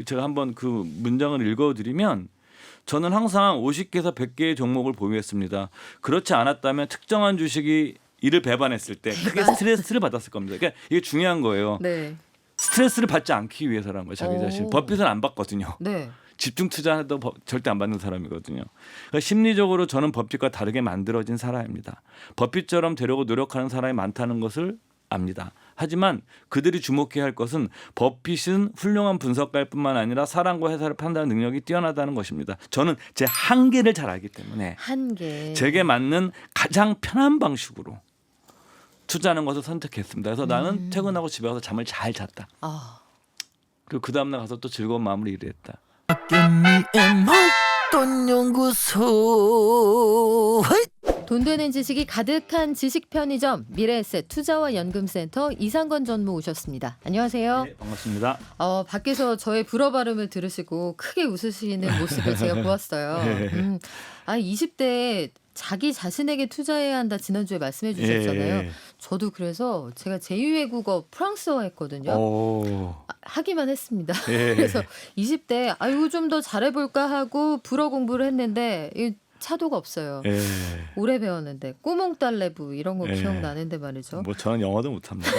제가 한번 그 문장을 읽어드리면 저는 항상 50개에서 100개의 종목을 보유했습니다. 그렇지 않았다면 특정한 주식이 이를 배반했을 때 크게 스트레스를 받았을 겁니다. 그러니까 이게 중요한 거예요. 네. 스트레스를 받지 않기 위해서라는 거예요. 자기 자신. 버핏은 안 받거든요. 네. 집중 투자해도 절대 안 받는 사람이거든요. 그러니까 심리적으로 저는 버핏과 다르게 만들어진 사람입니다. 버핏처럼 되려고 노력하는 사람이 많다는 것을 압니다. 하지만 그들이 주목해야 할 것은 버핏은 훌륭한 분석가일 뿐만 아니라 사람과 회사를 판단하는 능력이 뛰어나다는 것입니다. 저는 제 한계를 잘 알기 때문에 한계. 제게 맞는 가장 편한 방식으로 투자하는 것을 선택했습니다. 그래서 나는 퇴근하고 집에 가서 잠을 잘 잤다. 아. 그리고 그 다음날 가서 또 즐거운 마음으로 일을 했다. 연구소. 돈 되는 지식이 가득한 지식 편의점 미래에셋 투자와 연금센터 이상건 전무 오셨습니다. 안녕하세요. 네, 반갑습니다. 밖에서 저의 불어 발음을 들으시고 크게 웃으시는 모습을 제가 보았어요. 네. 20대에 자기 자신에게 투자해야 한다 지난주에 말씀해 주셨잖아요. 예. 저도 그래서 제가 제2외 국어 프랑스어 했거든요. 오. 하기만 했습니다. 예. 그래서 20대에 아이고 좀 더 잘해볼까 하고 불어 공부를 했는데 차도가 없어요. 예. 오래 배웠는데 꼬몽딸레부 이런 거 예. 기억나는데 말이죠. 뭐 저는 영어도 못합니다.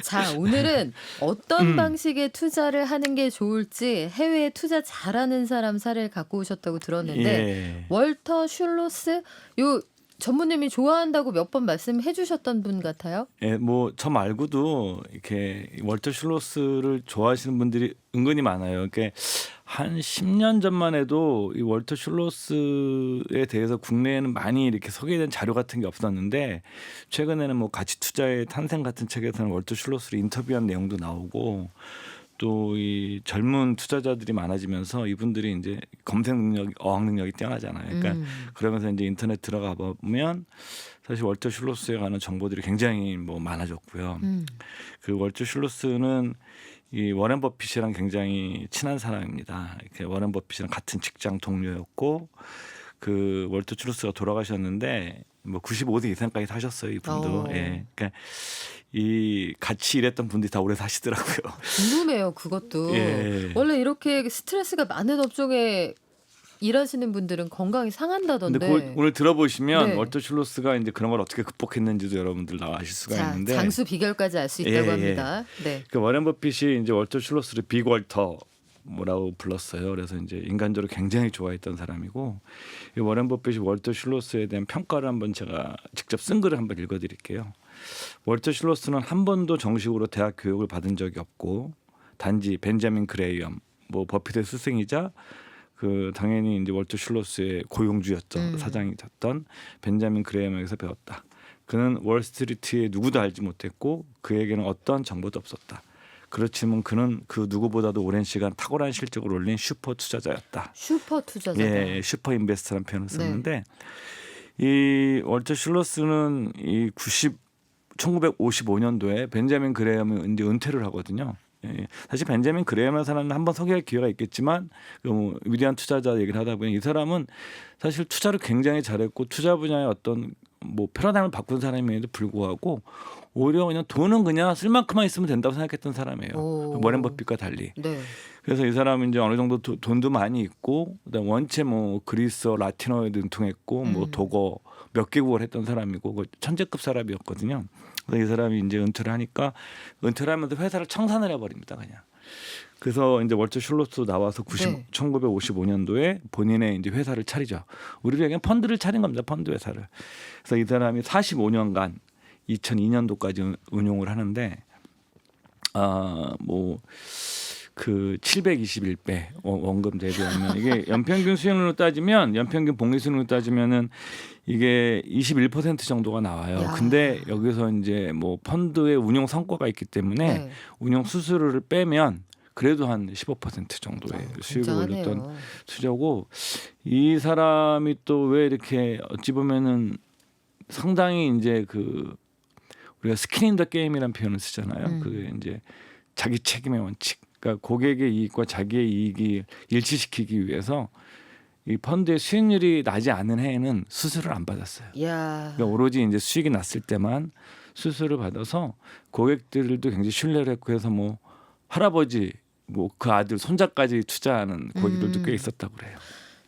자, 오늘은 어떤 방식의 투자를 하는 게 좋을지 해외에 투자 잘하는 사람 사례를 갖고 오셨다고 들었는데 예. 월터 슐로스 요 전무님이 좋아한다고 몇 번 말씀해 주셨던 분 같아요. 예, 뭐 저 말고도 이렇게 월터 슐로스를 좋아하시는 분들이 은근히 많아요. 그러니까 한 10년 전만 해도 이 월터 슐로스에 대해서 국내에는 많이 이렇게 소개된 자료 같은 게 없었는데 최근에는 뭐 가치 투자의 탄생 같은 책에서는 월터 슐로스를 인터뷰한 내용도 나오고 또 이 젊은 투자자들이 많아지면서 이분들이 이제 검색 능력, 어학 능력이 뛰어나잖아요. 그러니까 그러면서 이제 인터넷 들어가 보면 사실 월터 슐로스에 관한 정보들이 굉장히 뭐 많아졌고요. 그 월터 슐로스는 이 워렌 버핏이랑 굉장히 친한 사람입니다. 이렇게 워렌 버핏이랑 같은 직장 동료였고 그 월터 슐로스가 돌아가셨는데 뭐 95세 이상까지 사셨어요, 이분도. 예. 그러니까 이 같이 일했던 분들이 다 오래 사시더라고요. 궁금해요, 그것도. 예. 원래 이렇게 스트레스가 많은 업종에 일하시는 분들은 건강이 상한다던데. 근데 그걸 오늘 들어보시면 네. 월터 슐로스가 이제 그런 걸 어떻게 극복했는지도 여러분들 다 아실 수가 자, 있는데. 장수 비결까지 알 수 있다고 예, 합니다. 네. 그 워렌 버핏이 이제 월터 슐로스를 빅 월터 뭐라고 불렀어요. 그래서 이제 인간적으로 굉장히 좋아했던 사람이고 이 워렌 버핏이 월터 슐로스에 대한 평가를 한번 제가 직접 쓴 글을 한번 읽어드릴게요. 월터 슐로스는 한 번도 정식으로 대학 교육을 받은 적이 없고 단지 벤자민 그레이엄 뭐 버핏의 스승이자 그 당연히 이제 월터 슐로스의 고용주였던 사장이었던 벤자민 그레이엄에게서 배웠다. 그는 월스트리트에 누구도 알지 못했고 그에게는 어떠한 정보도 없었다. 그렇지만 그는 그 누구보다도 오랜 시간 탁월한 실적을 올린 슈퍼 투자자였다. 슈퍼 투자자다. 예, 슈퍼 인베스터라는 표현을 썼는데 이 월터 슐로스는 이 1955년도에 벤자민 그레이엄이 이제 은퇴를 하거든요. 예, 사실 벤자민 그레이엄이라는 사람은 한번 소개할 기회가 있겠지만 그 위대한 투자자 얘기를 하다 보니 이 사람은 사실 투자를 굉장히 잘했고 투자 분야의 어떤 뭐 패러다임을 바꾼 사람임에도 불구하고 오히려 그냥 돈은 그냥 쓸 만큼만 있으면 된다고 생각했던 사람이에요. 오. 워렌 버핏과 달리. 네. 그래서 이 사람은 이제 어느 정도 돈도 많이 있고 그다음 원체 뭐 그리스어, 라틴어에 능통했고 뭐 독어 몇 개국어를 했던 사람이고 그 천재급 사람이었거든요. 그래서 이 사람이 이제 은퇴를 하니까 은퇴를 하면서 회사를 청산을 해버립니다, 그냥. 그래서 이제 월터 슐로스 나와서 1955년도에 본인의 이제 회사를 차리죠. 우리로 얘기하면 펀드를 차린 겁니다, 펀드 회사를. 그래서 이 사람이 45년간 2002년도까지 운용을 하는데 뭐 그 721배 원금 대비하면 이게 연평균 수익률로 따지면 연평균 복리 수익률로 따지면은 이게 21% 정도가 나와요. 야. 근데 여기서 이제 뭐 펀드의 운용 성과가 있기 때문에 네. 운용 수수료를 빼면 그래도 한 15% 정도의 수익을 굉장하네요. 올렸던 투자고 이 사람이 또 왜 이렇게 어찌 보면은 상당히 이제 그 우리가 스킨 인 더 게임이라는 표현을 쓰잖아요. 그게 이제 자기 책임의 원칙. 그러니까 고객의 이익과 자기의 이익이 일치시키기 위해서 이 펀드의 수익률이 나지 않은 해에는 수수료를 안 받았어요. 야. 그러니까 오로지 이제 수익이 났을 때만 수수료를 받아서 고객들도 굉장히 신뢰를 했고 해서 뭐 할아버지 뭐 그 아들 손자까지 투자하는 고객들도 꽤 있었다고 그래요.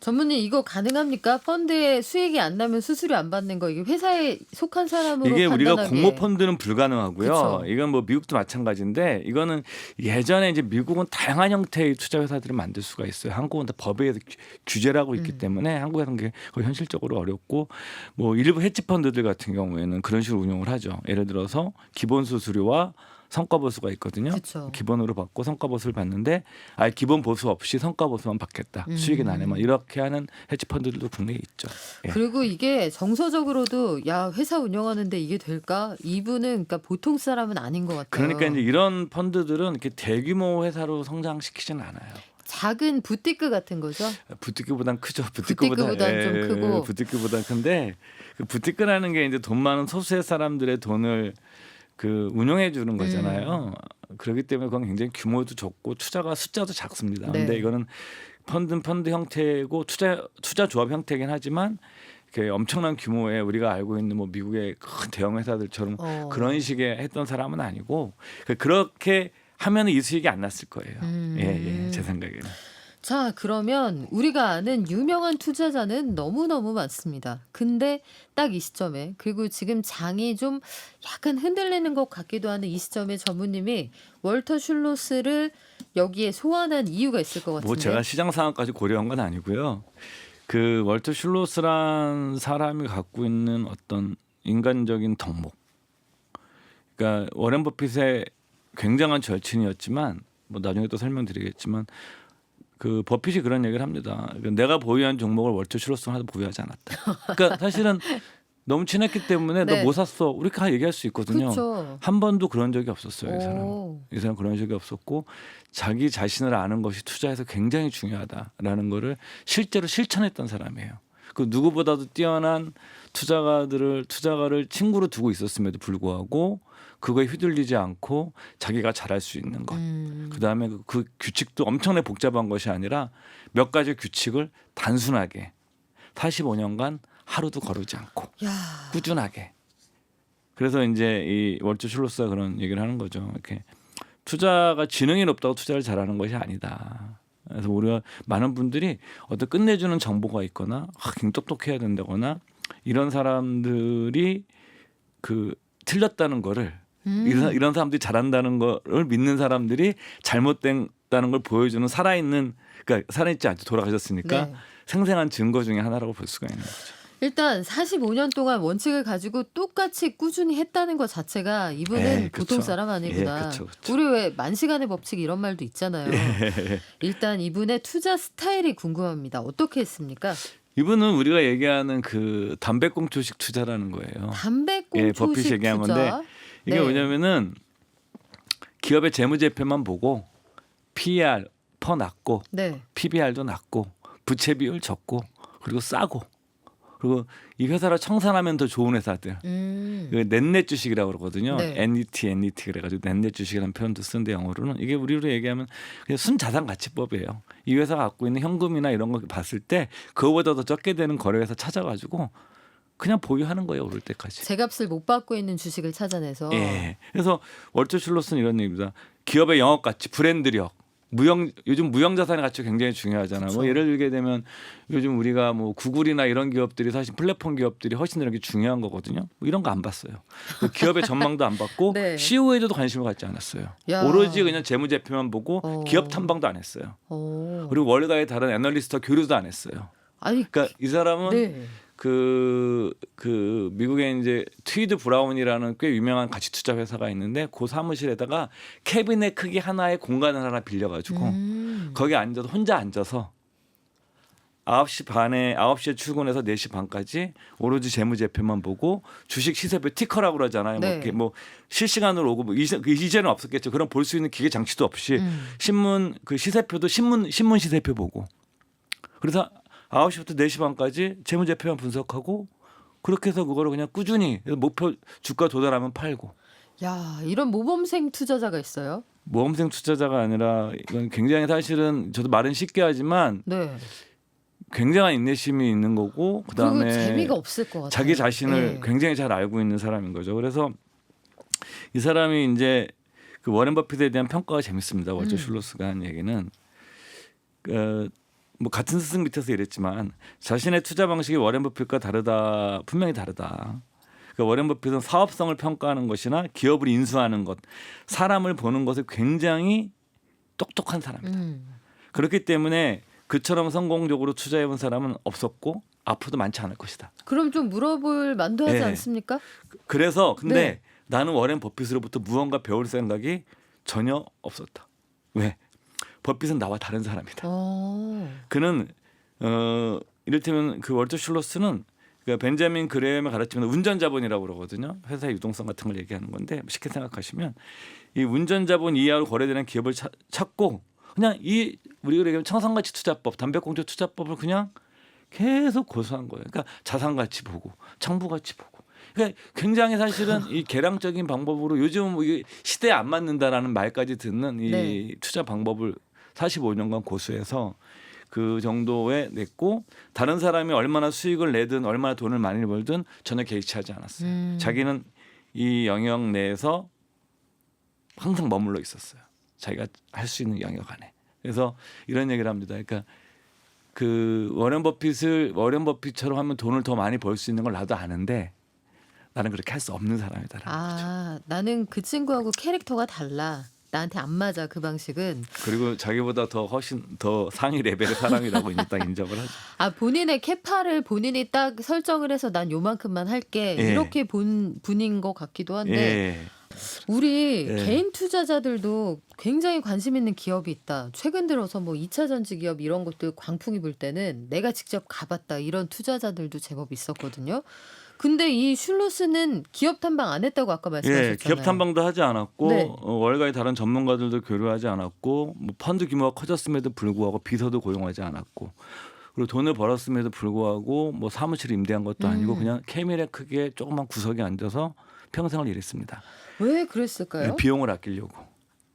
전문님 이거 가능합니까? 펀드에 수익이 안 나면 수수료 안 받는 거 이게 회사에 속한 사람으로 이게 우리가 판단하기에. 공모 펀드는 불가능하고요. 그쵸. 이건 뭐 미국도 마찬가지인데 이거는 예전에 이제 미국은 다양한 형태의 투자 회사들을 만들 수가 있어요. 한국은 다 법에 의해서 규제를 하고 있기 때문에 한국에서는 그게 거의 현실적으로 어렵고 뭐 일부 헤지 펀드들 같은 경우에는 그런 식으로 운영을 하죠. 예를 들어서 기본 수수료와 성과 보수가 있거든요. 그쵸. 기본으로 받고 성과 보수를 받는데 아예 기본 보수 없이 성과 보수만 받겠다. 수익이 나네만 이렇게 하는 헤지 펀드들도 국내에 있죠. 예. 그리고 이게 정서적으로도 야 회사 운영하는데 이게 될까? 이분은 그러니까 보통 사람은 아닌 것 같아요. 그러니까 이제 이런 펀드들은 이렇게 대규모 회사로 성장시키지는 않아요. 작은 부티크 같은 거죠. 부티크보단 크죠. 부티크보단 좀 크고. 부티크보단 큰데 그 부티크라는 게 이제 돈 많은 소수의 사람들의 돈을 그 운용해 주는 거잖아요. 그렇기 때문에 그건 굉장히 규모도 적고 투자가 숫자도 작습니다. 네. 근데 이거는 펀드 형태고 투자 조합 형태긴 하지만 이렇게 엄청난 규모의 우리가 알고 있는 뭐 미국의 큰 대형 회사들처럼 그런 식의 했던 사람은 아니고 그렇게 하면 이 수익이 안 났을 거예요. 예, 제 생각에는. 자, 그러면 우리가 아는 유명한 투자자는 너무너무 많습니다. 근데 딱 이 시점에 그리고 지금 장이 좀 약간 흔들리는 것 같기도 하는 이 시점에 전무님이 월터 슐로스를 여기에 소환한 이유가 있을 것 같은데. 뭐 제가 시장 상황까지 고려한 건 아니고요. 그 월터 슐로스란 사람이 갖고 있는 어떤 인간적인 덕목. 그러니까 워렌 버핏의 굉장한 절친이었지만 뭐 나중에 또 설명드리겠지만 그 버핏이 그런 얘기를 합니다. 그러니까 내가 보유한 종목을 월터 슐로스는 하나도 보유하지 않았다. 그러니까 사실은 너무 친했기 때문에 네. 너 뭐 샀어? 이렇게 얘기할 수 있거든요. 그렇죠. 한 번도 그런 적이 없었어요. 이 사람은. 오. 이 사람 그런 적이 없었고 자기 자신을 아는 것이 투자에서 굉장히 중요하다라는 거를 실제로 실천했던 사람이에요. 그 누구보다도 뛰어난 투자가를 친구로 두고 있었음에도 불구하고 그거에 휘둘리지 않고 자기가 잘할 수 있는 것. 그다음에 그 규칙도 엄청나게 복잡한 것이 아니라 몇 가지 규칙을 단순하게 45년간 하루도 거르지 않고 야. 꾸준하게. 그래서 이제 이 월터 슐로스가 그런 얘기를 하는 거죠. 이렇게 투자가 지능이 높다고 투자를 잘하는 것이 아니다. 그래서 우리가 많은 분들이 어떤 끝내주는 정보가 있거나 굉장히 똑똑해야 된다거나 이런 사람들이 그 틀렸다는 거를 이런 사람들이 잘한다는 거를 믿는 사람들이 잘못된다는 걸 보여주는 살아있는 그러니까 살아있지 않죠. 돌아가셨으니까 네. 생생한 증거 중에 하나라고 볼 수가 있는 거죠. 일단 45년 동안 원칙을 가지고 똑같이 꾸준히 했다는 것 자체가 이분은 에이, 보통 그쵸. 사람 아니구나. 예, 그쵸. 우리 왜 만시간의 법칙 이런 말도 있잖아요. 일단 이분의 투자 스타일이 궁금합니다. 어떻게 했습니까? 이분은 우리가 얘기하는 그 담배꽁초식 투자라는 거예요. 담배꽁초식 버핏이 얘기한 투자. 건데 이게 네. 뭐냐면은 기업의 재무제표만 보고 PER 퍼 낮고 네. PBR도 낮고 부채 비율 적고 그리고 싸고 그리고 이 회사를 청산하면 더 좋은 회사들 그 넷넷 주식이라고 그러거든요. 네. NET 그래가지고 넷넷 주식이라는 표현도 쓰는데 영어로는 이게 우리로 얘기하면 그냥 순자산 가치법이에요. 이 회사가 갖고 있는 현금이나 이런 거 봤을 때 그거보다 더 적게 되는 거래회사 찾아가지고 그냥 보유하는 거예요. 오를 때까지. 제 값을 못 받고 있는 주식을 찾아내서. 예. 그래서 월터 슐로스는 이런 얘기입니다. 기업의 영업 가치, 브랜드력, 요즘 무형 자산의 가치가 굉장히 중요하잖아요. 그쵸. 뭐 예를 들게 되면 요즘 우리가 뭐 구글이나 이런 기업들이 사실 플랫폼 기업들이 훨씬 이렇게 중요한 거거든요. 뭐 이런 거 안 봤어요. 그 기업의 전망도 안 봤고 네. CEO에도 관심을 갖지 않았어요. 야. 오로지 그냥 재무제표만 보고 기업 탐방도 안 했어요. 그리고 월가의 다른 애널리스트와 교류도 안 했어요. 아니, 그러니까 이 사람은 네. 그 미국에 이제 트위드 브라운이라는 꽤 유명한 가치 투자 회사가 있는데 그 사무실에다가 캐비넷 크기 하나의 공간을 하나 빌려가지고 거기 앉아서 혼자 앉아서 9시에 출근해서 4시 반까지 오로지 재무제표만 보고 주식 시세표 티커라고 그러잖아요. 네. 뭐, 이렇게 뭐 실시간으로 오고 뭐 이제는 없었겠죠. 그럼 볼 수 있는 기계 장치도 없이 신문 그 시세표도 신문 시세표 보고 그래서 9시부터 4시 반까지 재무제표만 분석하고 그렇게 해서 그거를 그냥 꾸준히 목표 주가 도달하면 팔고. 야, 이런 모범생 투자자가 있어요? 모험생 투자자가 아니라 이건 굉장히 사실은 저도 말은 쉽게 하지만 네. 굉장한 인내심이 있는 거고 그리고 그다음에 재미가 없을 것 같아요. 자기 자신을 네. 굉장히 잘 알고 있는 사람인 거죠. 그래서 이 사람이 이제 그 워렌 버핏에 대한 평가가 재밌습니다. 월터 슐로스가 한 얘기는 뭐 같은 스승 밑에서 이랬지만 자신의 투자 방식이 워렌 버핏과 다르다, 분명히 다르다. 그러니까 워렌 버핏은 사업성을 평가하는 것이나 기업을 인수하는 것, 사람을 보는 것에 굉장히 똑똑한 사람이다. 그렇기 때문에 그처럼 성공적으로 투자해본 사람은 없었고 앞으로도 많지 않을 것이다. 그럼 좀 물어볼 만도 하지 네. 않습니까? 그래서 근데 네. 나는 워렌 버핏으로부터 무언가 배울 생각이 전혀 없었다. 왜? 버핏은 나와 다른 사람이다. 그는 이를테면 그 월터 슐로스는 그러니까 벤자민 그레엄의 가르치면 운전자본이라고 그러거든요. 회사의 유동성 같은 걸 얘기하는 건데 쉽게 생각하시면 이 운전자본 이하로 거래되는 기업을 찾고 그냥 이 우리가 얘기하면 청산가치 투자법, 담배꽁초 투자법을 그냥 계속 고수한 거예요. 그러니까 자산가치 보고 청부가치 보고. 그러니까 굉장히 사실은 이 개량적인 방법으로 요즘 뭐 이게 시대에 안 맞는다라는 말까지 듣는 이 네. 투자 방법을 45년간 고수해서 그 정도에 냈고 다른 사람이 얼마나 수익을 내든 얼마나 돈을 많이 벌든 전혀 개의치하지 않았어요. 자기는 이 영역 내에서 항상 머물러 있었어요. 자기가 할 수 있는 영역 안에. 그래서 이런 얘기를 합니다. 그러니까 그 워렌 버핏처럼 하면 돈을 더 많이 벌 수 있는 걸 나도 아는데 나는 그렇게 할 수 없는 사람이다라는 거죠. 나는 그 친구하고 캐릭터가 달라. 나한테 안 맞아 그 방식은. 그리고 자기보다 더 훨씬 더 상위 레벨의 사람이라고 이제 딱 인정을 하죠. 본인의 캐파를 본인이 딱 설정을 해서 난 요만큼만 할게. 예. 이렇게 본 분인 것 같기도 한데 예. 우리 예. 개인 투자자들도 굉장히 관심 있는 기업이 있다. 최근 들어서 뭐 2차 전지 기업 이런 것들 광풍이 불 때는 내가 직접 가봤다. 이런 투자자들도 제법 있었거든요. 근데 이 슐로스는 기업 탐방 안 했다고 아까 말씀하셨잖아요. 예, 기업 탐방도 하지 않았고 네. 월가의 다른 전문가들도 교류하지 않았고 뭐 펀드 규모가 커졌음에도 불구하고 비서도 고용하지 않았고 그리고 돈을 벌었음에도 불구하고 뭐 사무실 임대한 것도 아니고 그냥 케미의 크기에 조그만 구석에 앉아서 평생을 일했습니다. 왜 그랬을까요? 비용을 아끼려고.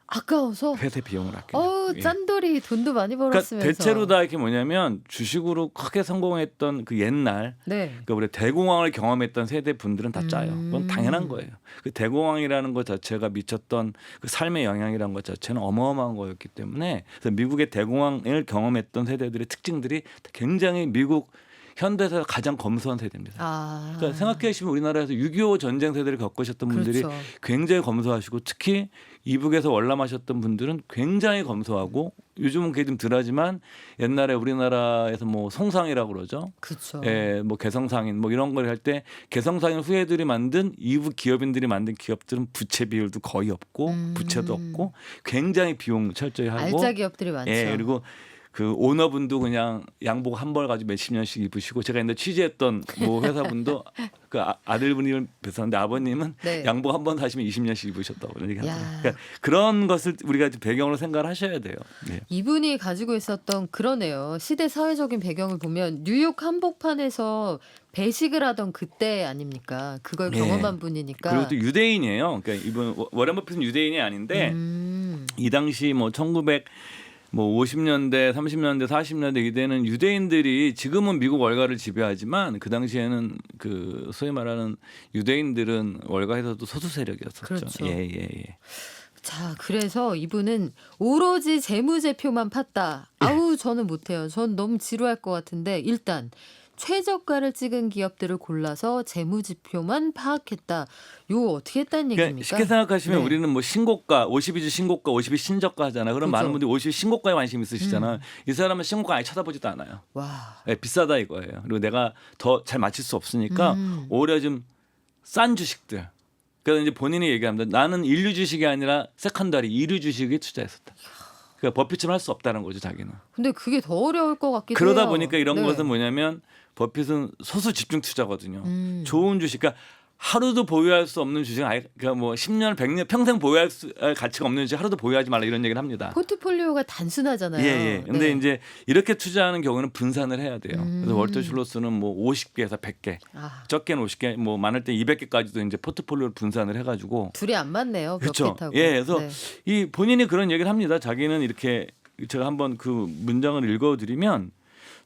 아까워서. 회사 비용을 아끼려고. 예. 짠돌이 돈도 많이 그러니까 벌었으면서. 대체로 다 이렇게 뭐냐면 주식으로 크게 성공했던 그 옛날 네. 그러니까 우리 대공황을 경험했던 세대 분들은 다 짜요. 그건 당연한 거예요. 그 대공황이라는 것 자체가 미쳤던 그 삶의 영향이라는 것 자체는 어마어마한 거였기 때문에 그래서 미국의 대공황을 경험했던 세대들의 특징들이 굉장히 미국 현대에서 가장 검소한 세대입니다. 그러니까 생각해 보시면 우리나라에서 6.25 전쟁 세대를 겪으셨던 분들이 그렇죠. 굉장히 검소하시고 특히 이북에서 월남하셨던 분들은 굉장히 검소하고 요즘은 그게 좀 덜하지만 옛날에 우리나라에서 뭐 송상이라고 그러죠. 그렇죠. 예, 뭐 개성상인 뭐 이런 걸 할 때 개성상인 후예들이 만든 이북 기업인들이 만든 기업들은 부채 비율도 거의 없고 부채도 없고 굉장히 비용 철저히 하고 알짜 기업들이 많죠. 예, 그리고 그 오너분도 그냥 양복 한 벌 가지고 몇십 년씩 입으시고 제가 옛날 취재했던 뭐 회사분도 그 아들분을 뵀었는데 아버님은 네. 양복 한 번 사시면 20년씩 입으셨다고 그런 얘기하더라고요. 야. 그러니까 그런 것을 우리가 배경으로 생각을 하셔야 돼요. 네. 이분이 가지고 있었던 그러네요. 시대 사회적인 배경을 보면 뉴욕 한복판에서 배식을 하던 그때 아닙니까? 그걸 네. 경험한 분이니까. 그리고 또 유대인이에요. 그러니까 이분 워렌 버핏은 유대인이 아닌데 이 당시 뭐 50년대, 30년대, 40년대 이때는 유대인들이 지금은 미국 월가를 지배하지만 그 당시에는 그 소위 말하는 유대인들은 월가에서도 소수 세력이었었죠. 그렇죠. 예. 자, 그래서 이분은 오로지 재무제표만 팠다. 아우, 저는 못해요. 전 너무 지루할 것 같은데 일단 최저가를 찍은 기업들을 골라서 재무지표만 파악했다. 요 어떻게 했다는 그러니까 얘기입니까? 쉽게 생각하시면 네. 우리는 뭐 신고가, 52주 신고가, 52 신저가 하잖아요. 그럼 그죠. 많은 분들이 52 신고가에 관심 있으시잖아요. 이 사람은 신고가 아예 쳐다보지도 않아요. 와. 네, 비싸다 이거예요. 그리고 내가 더 잘 맞출 수 없으니까 오히려 좀 싼 주식들. 그래서 이제 본인이 얘기합니다. 나는 일류 주식이 아니라 세컨더리 2류 주식에 투자했었다. 그러니까 버핏처럼 할 수 없다는 거죠, 자기는. 근데 그게 더 어려울 것 같기도 그러다 해요. 보니까 이런 네. 것은 뭐냐면 버핏은 소수 집중 투자거든요. 좋은 주식, 그러니까 하루도 보유할 수 없는 주식, 그러니까 뭐 10년, 100년 평생 보유할 가치가 없는 주식 하루도 보유하지 말라 이런 얘기를 합니다. 포트폴리오가 단순하잖아요. 예. 근데 네. 이제 이렇게 투자하는 경우는 분산을 해야 돼요. 그래서 월터 슐로스는 뭐 50개에서 100개, 적게는 50개, 뭐 많을 때 200개까지도 이제 포트폴리오를 분산을 해가지고. 둘이 안 맞네요. 그렇죠. 버핏하고. 예, 그래서 네. 이 본인이 그런 얘기를 합니다. 자기는 이렇게 제가 한번 그 문장을 읽어드리면.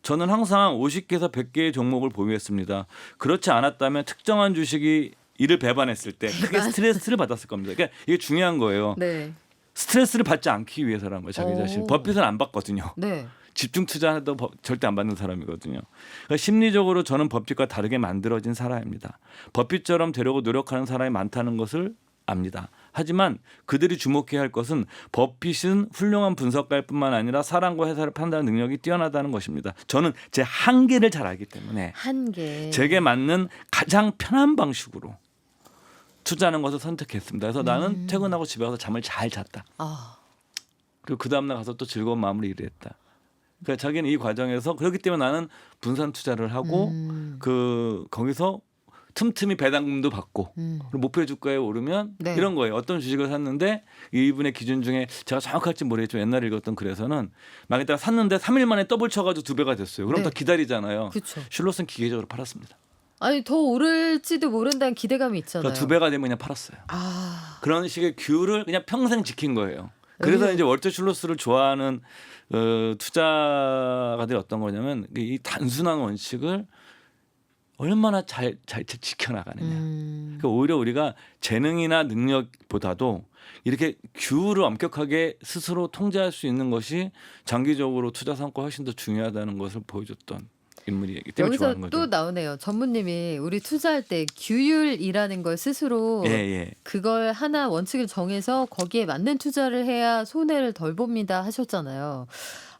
저는 항상 50개에서 100개의 종목을 보유했습니다. 그렇지 않았다면 특정한 주식이 일을 배반했을 때 크게 스트레스를 받았을 겁니다. 그러니까 이게 중요한 거예요. 네. 스트레스를 받지 않기 위해서라는 거예요. 자기 자신. 오. 버핏은 안 받거든요. 네. 집중 투자해도 절대 안 받는 사람이거든요. 그러니까 심리적으로 저는 버핏과 다르게 만들어진 사람입니다. 버핏처럼 되려고 노력하는 사람이 많다는 것을 압니다. 하지만 그들이 주목해야 할 것은 버핏은 훌륭한 분석가일 뿐만 아니라 사람과 회사를 판단하는 능력이 뛰어나다는 것입니다. 저는 제 한계를 잘 알기 때문에 한계. 제게 맞는 가장 편한 방식으로 투자하는 것을 선택했습니다. 그래서 나는 퇴근하고 집에 가서 잠을 잘 잤다. 아. 그리고 그 다음날 가서 또 즐거운 마음으로 일을 했다. 그러니까 자기는 이 과정에서 그렇기 때문에 나는 분산 투자를 하고 거기서 틈틈이 배당금도 받고 그리고 목표 주가에 오르면 네. 이런 거예요. 어떤 주식을 샀는데 이분의 기준 중에 제가 정확할지 모르겠지만 옛날에 읽었던 글에서는 망했다가 샀는데 3일 만에 더블 쳐가지고 2배가 됐어요. 그럼 네. 더 기다리잖아요. 그렇죠. 슐롯은 기계적으로 팔았습니다. 아니 더 오를지도 모른다는 기대감이 있잖아요. 그러니까 2배가 되면 그냥 팔았어요. 아. 그런 식의 규율을 그냥 평생 지킨 거예요. 그래서 이제 월터 슐로스를 좋아하는 투자가들이 어떤 거냐면 이 단순한 원칙을 얼마나 잘 지켜나가느냐. 그러니까 오히려 우리가 재능이나 능력보다도 이렇게 규율을 엄격하게 스스로 통제할 수 있는 것이 장기적으로 투자 성과 훨씬 더 중요하다는 것을 보여줬던 인물이기 때문에 여기서 좋아하는 거죠. 또 나오네요. 전무님이 우리 투자할 때 규율이라는 걸 스스로 예. 그걸 하나 원칙을 정해서 거기에 맞는 투자를 해야 손해를 덜 봅니다 하셨잖아요.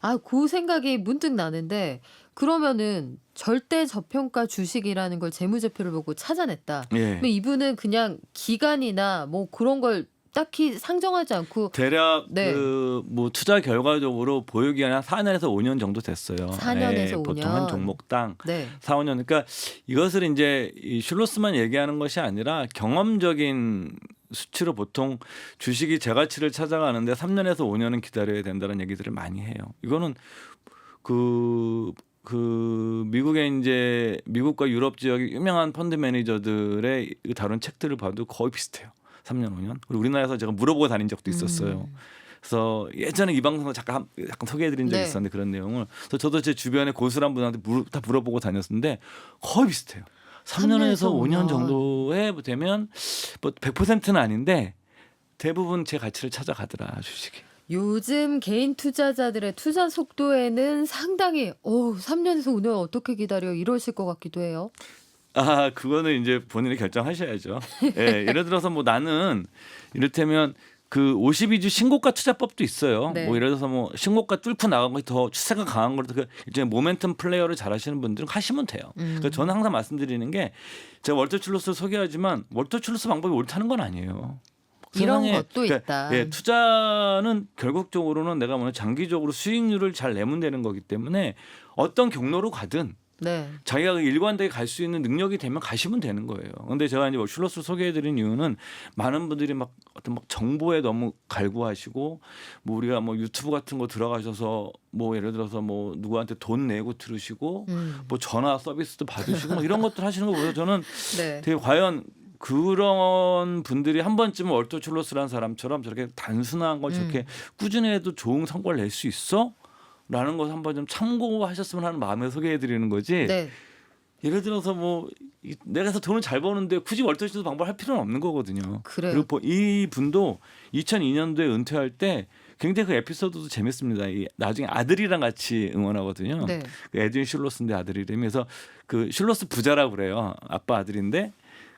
아, 그 생각이 문득 나는데 그러면은 절대 저평가 주식이라는 걸 재무제표를 보고 찾아냈다. 예. 그럼 이분은 그냥 기간이나 뭐 그런 걸 딱히 상정하지 않고 대략 네. 뭐 투자 결과적으로 보유 기간이 한 4년에서 5년 정도 됐어요. 4년에서 5년. 보통 한 종목당 네. 4, 5년. 그러니까 이것을 이제 이 슐로스만 얘기하는 것이 아니라 경험적인 수치로 보통 주식이 재가치를 찾아가는데 3년에서 5년은 기다려야 된다는 얘기들을 많이 해요. 이거는 그 미국의 이제 미국과 유럽 지역의 유명한 펀드 매니저들의 다룬 책들을 봐도 거의 비슷해요. 3년, 5년. 그리고 우리나라에서 제가 물어보고 다닌 적도 있었어요. 그래서 예전에 이 방송에서 약간 소개해드린 적이 네. 있었는데 그런 내용을. 그래서 저도 제 주변에 고수란 분한테 다 물어보고 다녔는데 거의 비슷해요. 3년에서 5년 정도에 되면 뭐 100%는 아닌데 대부분 제 가치를 찾아가더라 주식이. 요즘 개인 투자자들의 투자 속도에는 상당히 3년에서 5년 어떻게 기다려 이러실 것 같기도 해요. 아, 그거는 이제 본인이 결정하셔야죠. 예, 예를 들어서 뭐 나는 이를테면 그 52주 신고가 투자법도 있어요. 네. 뭐 예를 들어서 뭐 신고가 뚫고 나간 것이 더 추세가 강한 걸로 그 일종의 모멘텀 플레이어를 잘하시는 분들은 하시면 돼요. 그러니까 저는 항상 말씀드리는 게 제가 월터 슐로스를 소개하지만 월터 슐로스 방법이 옳다는 건 아니에요. 이런 세상에 것도 있다. 예, 투자는 결국적으로는 내가 보는 장기적으로 수익률을 잘 내면 되는 거기 때문에 어떤 경로로 가든 네. 자기가 일관되게 갈 수 있는 능력이 되면 가시면 되는 거예요. 그런데 제가 이제 슐로스를 소개해드린 이유는 많은 분들이 막 어떤 막 정보에 너무 갈구하시고 뭐 우리가 뭐 유튜브 같은 거 들어가셔서 뭐 예를 들어서 뭐 누구한테 돈 내고 들으시고 뭐 전화 서비스도 받으시고 뭐 이런 것들 하시는 거 보면 저는 네. 되게 과연 그런 분들이 한 번쯤은 월터 슐로스라는 사람처럼 저렇게 단순한 걸 저렇게 꾸준히 해도 좋은 성과를 낼 수 있어? 라는 것을 한번 좀 참고하셨으면 하는 마음에 소개해드리는 거지. 네. 예를 들어서 뭐 내가 해서 돈을 잘 버는데 굳이 월터 슐로스 방법을 할 필요는 없는 거거든요. 그래요. 그리고 이 분도 2002년도에 은퇴할 때 굉장히 그 에피소드도 재밌습니다. 이 나중에 아들이랑 같이 응원하거든요. 네. 그 에드윈 슐로스인데 아들 이름이. 그래서 그 슐로스 부자라고 그래요. 아빠 아들인데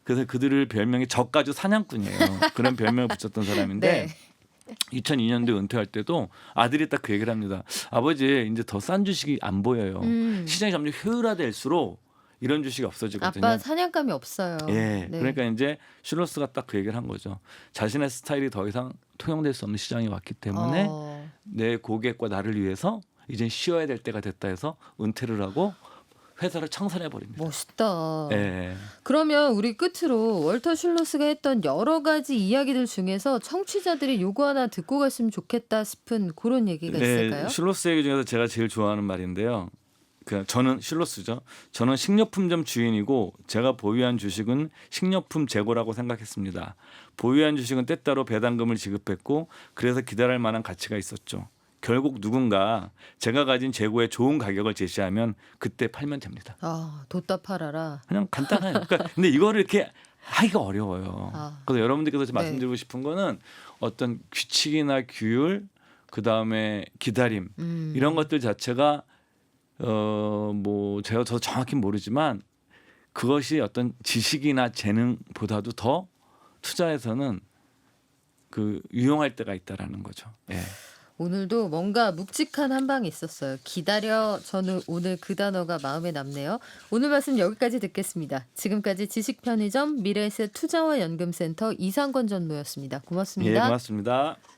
그래서 그들을 별명이 저가주 사냥꾼이에요. 그런 별명을 붙였던 사람인데 네. 2002년도에 은퇴할 때도 아들이 딱 그 얘기를 합니다. 아버지 이제 더 싼 주식이 안 보여요. 시장이 점점 효율화될수록 이런 주식이 없어지거든요. 아빠 사냥감이 없어요. 예, 네. 그러니까 이제 슐로스가 딱 그 얘기를 한 거죠. 자신의 스타일이 더 이상 통용될 수 없는 시장이 왔기 때문에 내 고객과 나를 위해서 이제 쉬어야 될 때가 됐다 해서 은퇴를 하고 회사를 창설해 버립니다. 멋있다. 예. 그러면 우리 끝으로 월터 슐로스가 했던 여러 가지 이야기들 중에서 청취자들이 요거 하나 듣고 갔으면 좋겠다 싶은 그런 얘기가 있을까요? 슐로스 얘기 중에서 제가 제일 좋아하는 말인데요. 저는 슐로스죠. 저는 식료품점 주인이고 제가 보유한 주식은 식료품 재고라고 생각했습니다. 보유한 주식은 때따로 배당금을 지급했고 그래서 기다릴 만한 가치가 있었죠. 결국 누군가 제가 가진 재고에 좋은 가격을 제시하면 그때 팔면 됩니다. 아, 뒀다 팔아라. 그냥 간단해요. 그러니까 근데 이거를 이렇게 하기가 어려워요. 아. 그래서 여러분들께서 네. 말씀드리고 싶은 거는 어떤 규칙이나 규율, 그 다음에 기다림 이런 것들 자체가 뭐 제가 더 정확히 모르지만 그것이 어떤 지식이나 재능보다도 더 투자에서는 그 유용할 때가 있다라는 거죠. 예. 오늘도 뭔가 묵직한 한 방이 있었어요. 기다려. 저는 오늘 그 단어가 마음에 남네요. 오늘 말씀 여기까지 듣겠습니다. 지금까지 지식편의점 미래에셋 투자와 연금센터 이상권 전무였습니다. 예, 고맙습니다. 고맙습니다.